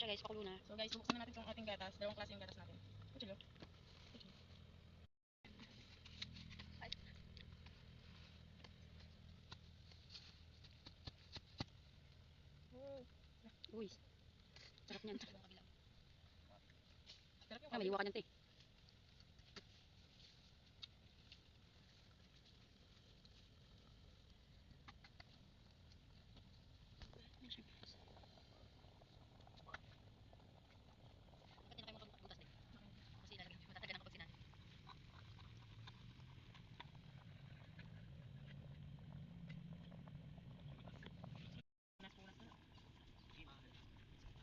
siya guys, pakulo na. So guys, bubuksan na natin itong ating gatas. Dalawang klase yung gatas natin. Kuchilo. Uy, sarap niyan. Sarap yung Ah, maliwa ka niyan, te.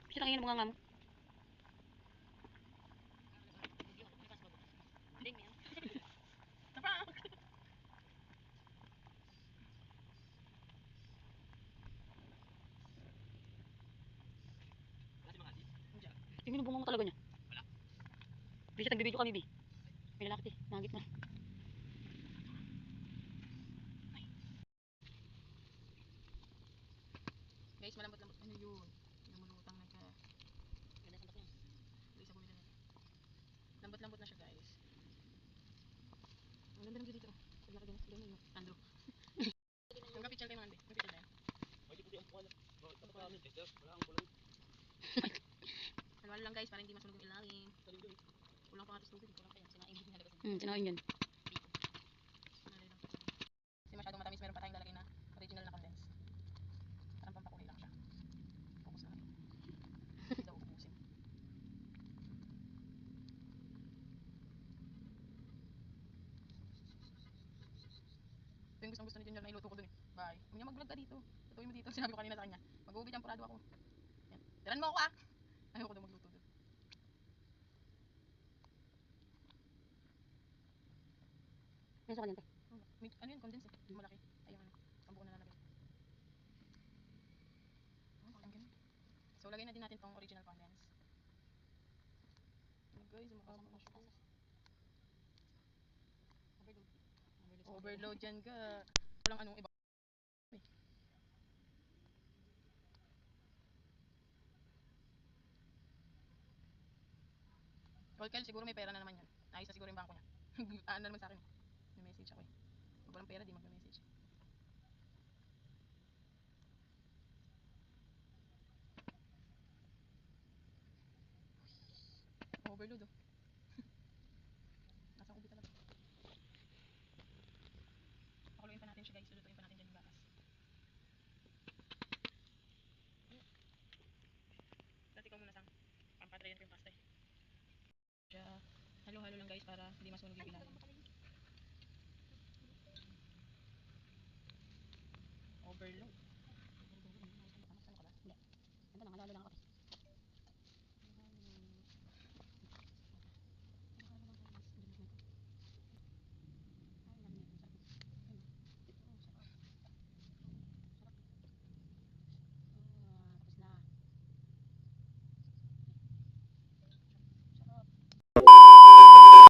Kasi tangin mo nga nga mo. Yung binubunga mo talaga niya. Bisa tagbibideo kami, bi. May lalaki, nagit mo. Guys, malambot-lambot. Ano yun? Lumulutang na ka. Guys, ako nila. Lambot-lambot na siya guys. Ang ganda ng view dito. Sabi ka ganun yung Andrew. Yung kapichal kayo mga ande. Kapichal tayo. Halwalo lang guys, para hindi masunog yung ilalim. Kulang pa nga ito tubig. Kulang pa yan. Sinain din nalagay. Sinain yan. Kasi masyadong matamis, meron pa tayong lalagay na original na condense. Parang pampakulay lang siya. Focus na kayo. Hindi daw ubusin. Ito yung gustong gusto ni Junior na iluto ko dun eh. Bye. Huwag niya mag-vlog ka dito. Tutuin mo dito. Sinabi ko kanina sa kanya. Mag-ubi champurado ako. Yan. Tiran mo ako ah. Ayoko daw magluto dun. Nasa ka niyan, te. Ano yun? Condense eh. Malaki. Ay yung ano. Pambuko na lalagay. Oh, parang ganun. So, lagay na din natin tong original condense. Guys, makapag na siya. Overload yan ka. Walang anong iba. Volkel, siguro may pera na naman yan. Ayos na siguro yung bangko niya. Ano na naman sa akin. May message ako eh. Pag walang pera, di mag-message. Overload oh. Nasang ubi talaga. Pakuluin pa natin siya guys. Lulutuin pa natin dyan yung gatas. Dati ko muna sang pampatrayan ko yung pasta eh. Siya, halo-halo lang guys para hindi masunog yung ilalim. Overload. Ganda, nangalalo lang ako.